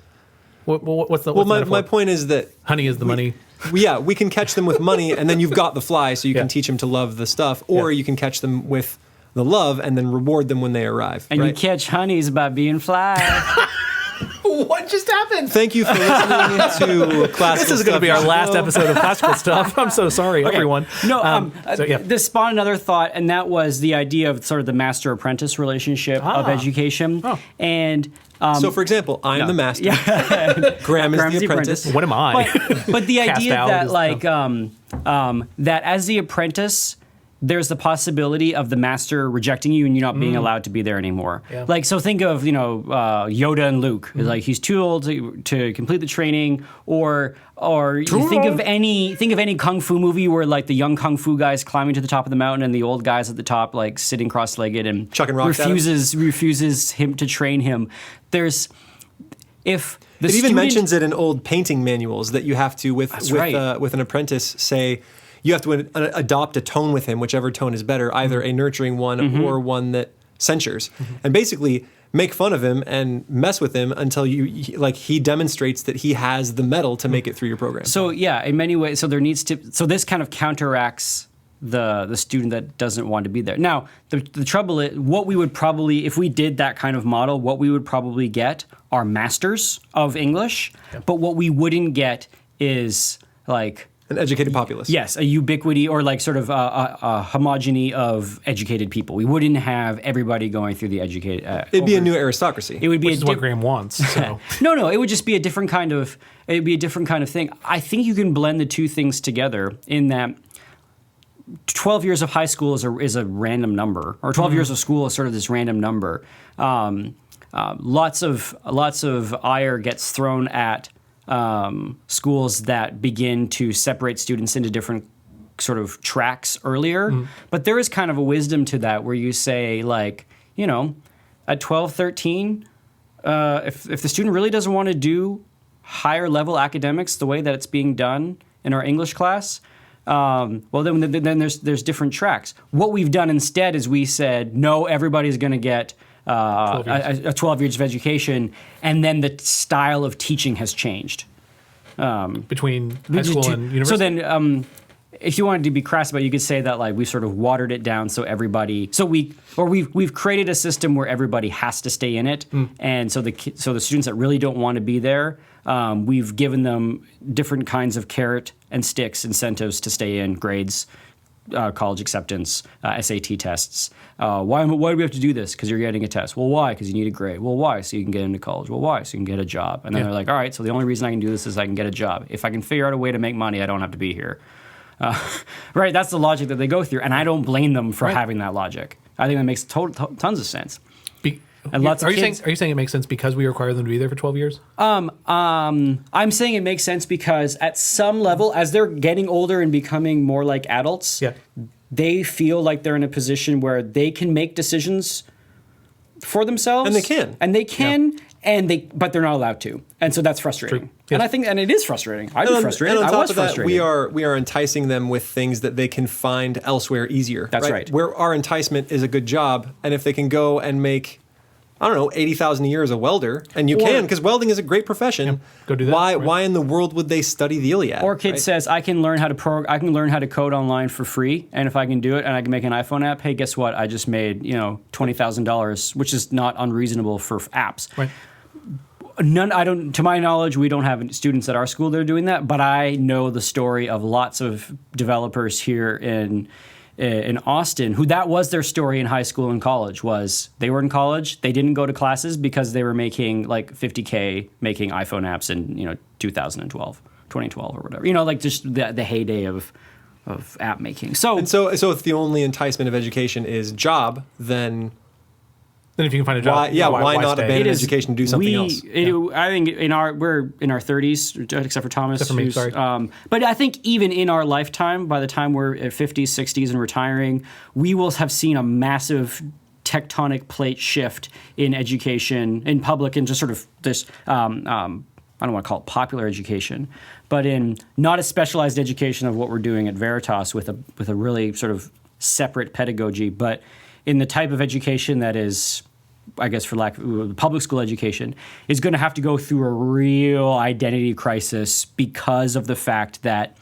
What's the Well, metaphor? my point is that Honey is the money. we can catch them with money, and then you've got the fly, so you can teach them to love the stuff, or you can catch them with the love and then reward them when they arrive. and right? you catch honeys by being fly. What just happened? Thank you for listening to Classical This is going to be our Stuff. last episode of classical stuff. I'm so sorry, everyone. No, yeah. this spawned another thought, and that was the idea of sort of the master-apprentice relationship of education. Oh. And So, for example, I'm the master. Graham is Graham's the apprentice. What am I? but the Cast idea out that is- that as the apprentice, there's the possibility of the master rejecting you and you not being allowed to be there anymore. Yeah. Like, so think of, Yoda and Luke. Like, he's too old to complete the training, or you think of any kung fu movie where like the young kung fu guys climbing to the top of the mountain and the old guys at the top like sitting cross-legged and Chucking rocks at him. refuses him to train him. If the It even student- mentions it in old painting manuals that you have to, with an apprentice, say you have to adopt a tone with him, whichever tone is better, either a nurturing one or one that censures. And basically make fun of him and mess with him until he demonstrates that he has the mettle to make it through your program. So yeah, in many ways, so this kind of counteracts the student that doesn't want to be there. Now, the trouble is, what we would probably, if we did that kind of model, what we would probably get are masters of English, but what we wouldn't get is like an educated populace. yes, a ubiquity or like sort of a homogeny of educated people. We wouldn't have everybody going through the educated. It'd be a new aristocracy. It would be Which is what Graham wants. So. No, it would just be a different kind of. It'd be a different kind of thing. I think you can blend the two things together in that 12 years of high school is a random number, or 12 years of school is sort of this random number. Lots of ire gets thrown at schools that begin to separate students into different sort of tracks earlier. But there is kind of a wisdom to that where you say, like, at 12, 13, if the student really doesn't want to do higher level academics the way that it's being done in our English class, well, then there's different tracks. What we've done instead is we said, no, everybody's going to get 12 years of education, and then the style of teaching has changed. Between high school and university? So then, if you wanted to be crass about it, you could say that like we sort of watered it down so everybody. So we've created a system where everybody has to stay in it, and so the students that really don't want to be there, we've given them different kinds of carrot and sticks incentives to stay in, grades, college acceptance, SAT tests. Why do we have to do this? Because you're getting a test. Well, why? Because you need a grade. Well, why? So you can get into college. Well, why? So you can get a job. And then they're like, all right, so the only reason I can do this is I can get a job. If I can figure out a way to make money, I don't have to be here. Right? That's the logic that they go through. And I don't blame them for having that logic. I think that makes tons of sense. And lots of kids. Are you saying it makes sense because we require them to be there for 12 years? I'm saying it makes sense because at some level, as they're getting older and becoming more like adults, they feel like they're in a position where they can make decisions for themselves. And they can. But they're not allowed to. And so that's frustrating. Yes. And it is frustrating. I'd be frustrated. And on top I was of that, frustrated. we are enticing them with things that they can find elsewhere easier. That's right. Where our enticement is a good job, and if they can go and make, I don't know, $80,000 a year as a welder, and you can, because welding is a great profession. Go do that. Why in the world would they study the Iliad? Or kid says, I can learn how to code online for free, and if I can do it and I can make an iPhone app, hey, guess what? I just made $20,000, which is not unreasonable for apps. Right. To my knowledge, we don't have students at our school that are doing that, but I know the story of lots of developers here in Austin who that was their story in high school and college. Was they were in college, they didn't go to classes because they were making like $50K making iPhone apps in 2012 or whatever, like just the heyday of app making. So if the only enticement of education is job, then if you can find a job, why not abandon education and do something else? I think we're in our 30s, except for Thomas. Except for me, sorry. But I think even in our lifetime, by the time we're at 50s, 60s, and retiring, we will have seen a massive tectonic plate shift in education, in public, and just sort of this. I don't want to call it popular education, but in not a specialized education of what we're doing at Veritas with a really sort of separate pedagogy, but in the type of education that is, I guess for lack of public school education, is going to have to go through a real identity crisis because of the fact that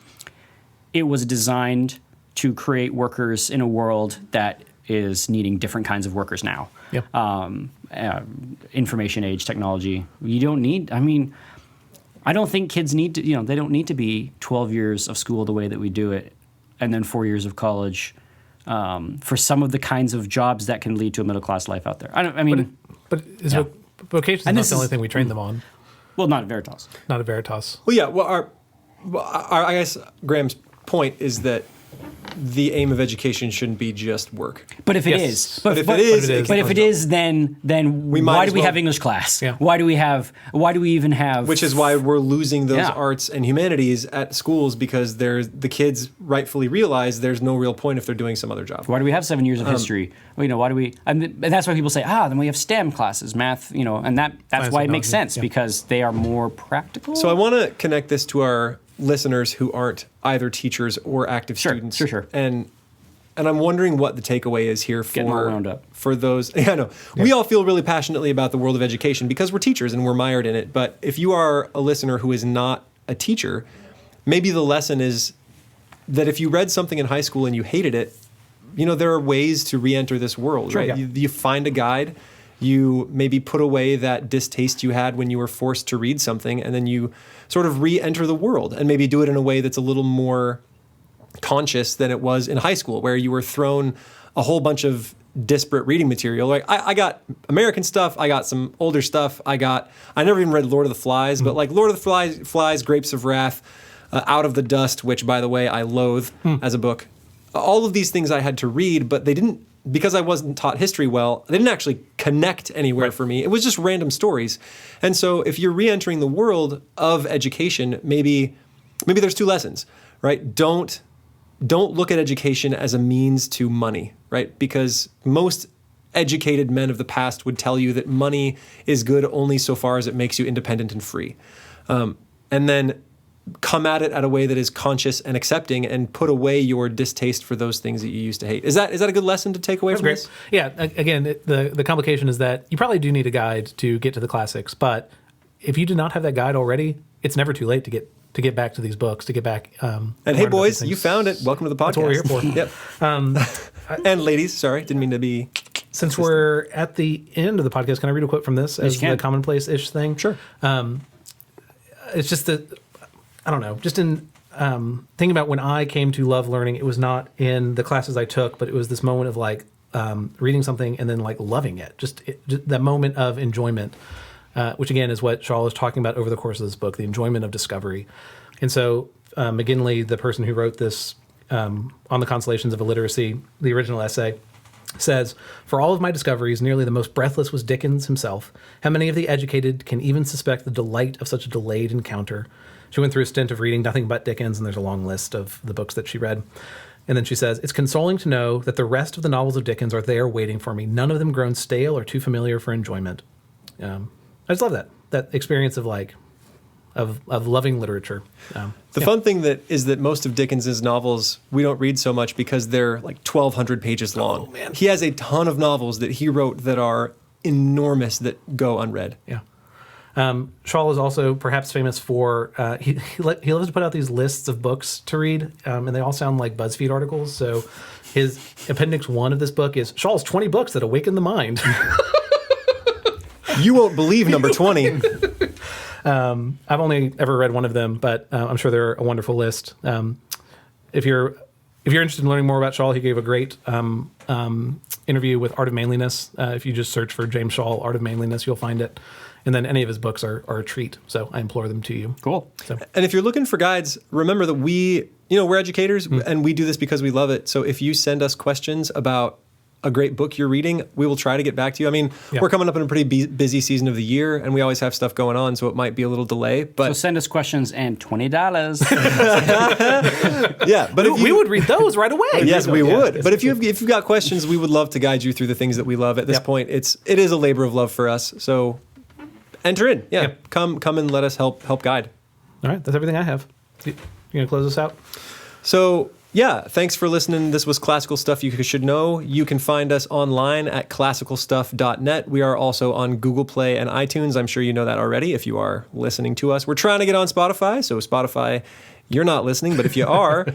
it was designed to create workers in a world that is needing different kinds of workers now. Yep. Information age, technology. You don't need, I don't think kids need to, they don't need to be 12 years of school the way that we do it and then 4 years of college. For some of the kinds of jobs that can lead to a middle-class life out there. Vocation's not the only thing we train them on. Well, not at Veritas. Not at Veritas. Well, yeah. Well, I guess Graham's point is that the aim of education shouldn't be just work. But if it is, then why do we have English class? Yeah. Why do we even have? Which is why we're losing those arts and humanities at schools, because the kids rightfully realize there's no real point if they're doing some other job. Why do we have 7 years of history? Why do we? And that's why people say, then we have STEM classes, math, and that's why it makes sense because they are more practical. So I want to connect this to our listeners who aren't either teachers or active students. Sure. And I'm wondering what the takeaway is here Getting all wound up. for those. Yeah, I know. Yeah. We all feel really passionately about the world of education because we're teachers and we're mired in it. But if you are a listener who is not a teacher, maybe the lesson is that if you read something in high school and you hated it, there are ways to re-enter this world, sure, right? Yeah. You find a guide. You maybe put away that distaste you had when you were forced to read something, and then you sort of re-enter the world and maybe do it in a way that's a little more conscious than it was in high school, where you were thrown a whole bunch of disparate reading material. Like I got American stuff, I got some older stuff, I never even read Lord of the Flies, but like Lord of the Flies, Grapes of Wrath, Out of the Dust, which by the way I loathe as a book. All of these things I had to read, but they didn't, because I wasn't taught history well, they didn't actually connect anywhere for me. It was just random stories. And so if you're re-entering the world of education, maybe there's two lessons, right? Don't look at education as a means to money, right? Because most educated men of the past would tell you that money is good only so far as it makes you independent and free. And then come at it at a way that is conscious and accepting, and put away your distaste for those things that you used to hate. Is that a good lesson to take away from this? Yeah. Again, the complication is that you probably do need a guide to get to the classics, but if you do not have that guide already, it's never too late to get back to these books, to get back. And hey, boys, you found it. Welcome to the podcast. That's what we're here for. Yep. And ladies, sorry, didn't mean to be. Since we're at the end of the podcast, can I read a quote from this as the commonplace-ish thing? Sure. It's just that, I don't know, just in thinking about when I came to love learning, it was not in the classes I took, but it was this moment of like reading something and then like loving it. Just that moment of enjoyment, which again is what Shaul is talking about over the course of this book, the enjoyment of discovery. And so McGinley, the person who wrote this on the Constellations of Illiteracy, the original essay, says, "For all of my discoveries, nearly the most breathless was Dickens himself. How many of the educated can even suspect the delight of such a delayed encounter?" She went through a stint of reading nothing but Dickens, and there's a long list of the books that she read. And then she says, "It's consoling to know that the rest of the novels of Dickens are there waiting for me, none of them grown stale or too familiar for enjoyment." I just love that experience of like, of loving literature. The fun thing is that most of Dickens's novels we don't read so much because they're like 1,200 pages long. Oh, man. He has a ton of novels that he wrote that are enormous that go unread. Yeah. Shaul is also perhaps famous for, he loves to put out these lists of books to read, and they all sound like BuzzFeed articles. So his appendix 1 of this book is Shaul's 20 books that awaken the mind. You won't believe number 20. I've only ever read one of them, but I'm sure they're a wonderful list. If you're interested in learning more about Shaul, he gave a great interview with Art of Manliness. If you just search for James Shaul, Art of Manliness, you'll find it. And then any of his books are a treat. So I implore them to you. Cool. So. And if you're looking for guides, remember that we're educators and we do this because we love it. So if you send us questions about a great book you're reading, we will try to get back to you. I mean, we're coming up in a pretty busy season of the year, and we always have stuff going on, so it might be a little delay. But So send us questions and $20. yeah, but we would read those right away. yes, we would. Yes, But if you've got questions, we would love to guide you through the things that we love. At this point, it is a labor of love for us. So enter in. Yeah, come and let us help guide. All right, that's everything I have. You gonna close us out? So, yeah, thanks for listening. This was Classical Stuff You Should Know. You can find us online at classicalstuff.net. We are also on Google Play and iTunes. I'm sure you know that already if you are listening to us. We're trying to get on Spotify, so Spotify, you're not listening, but if you are,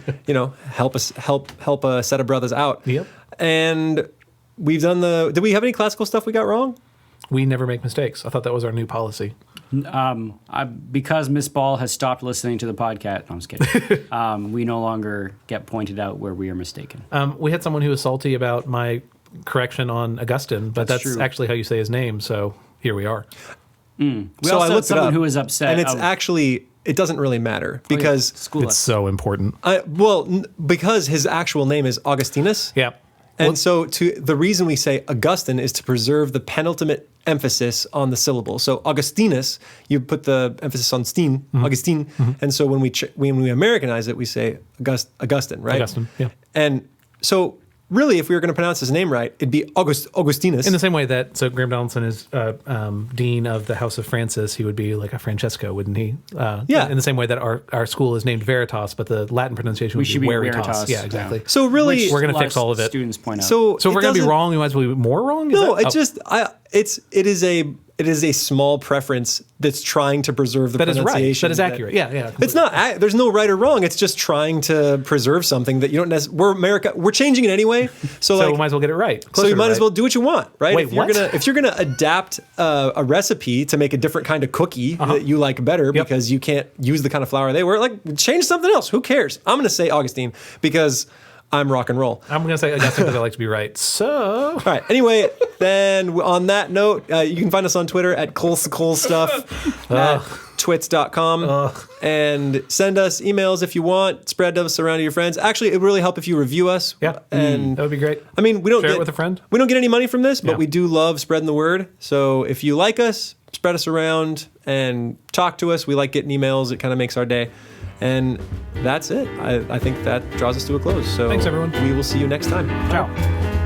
help us help a set of brothers out. Yep. And we've done did we have any classical stuff we got wrong? We never make mistakes. I thought that was our new policy. Because Miss Ball has stopped listening to the podcast. No, I'm just kidding. We no longer get pointed out where we are mistaken. We had someone who was salty about my correction on Augustine, but that's true. actually how you say his name. So here we are. We So also I had looked it someone up, who was upset. and it's actually, it doesn't really matter because School us. so important. because his actual name is Augustinus. Yeah. And so the reason we say Augustine is to preserve the penultimate emphasis on the syllable. So Augustinus, you put the emphasis on Steen, Augustine. And so when we Americanize it, we say Augustine, right? Augustine, yeah. And so really, if we were going to pronounce his name right, it'd be Augustinus. In the same way that, so Graham Donaldson is dean of the House of Francis, he would be like a Francesco, wouldn't he? Yeah. In the same way that our school is named Veritas, but the Latin pronunciation would should be be Veritas. Veritas. Yeah, exactly. So really, Which We're gonna a lot fix all of it. Students point out. so So if we're going to be wrong, we might as well be more wrong? It is a small preference that's trying to preserve the That is right. pronunciation. That is accurate. Yeah. It's not. There's no right or wrong. It's just trying to preserve something that you don't necessarily. We're America. We're changing it anyway. So we might as well get it right. So Closer you to might as right. well do what you want, right? Wait, what? If you're gonna adapt a recipe to make a different kind of cookie that you like better because you can't use the kind of flour they were, like change something else. Who cares? I'm gonna say Augustine because I'm rock and roll. I'm going to say Augustine because I like to be right. So All right. Anyway, then on that note, you can find us on Twitter at ColeStuff, at twits.com, and send us emails if you want. Spread us around to your friends. Actually, it would really help if you review us. yeah, And that would be great. I mean, we don't Share get it with a friend. We don't get any money from this, but Yeah. we do love spreading the word. So if you like us, spread us around and talk to us. We like getting emails. It kind of makes our day. And that's it. I think that draws us to a close. So Thanks, everyone. We will see you next time. Ciao.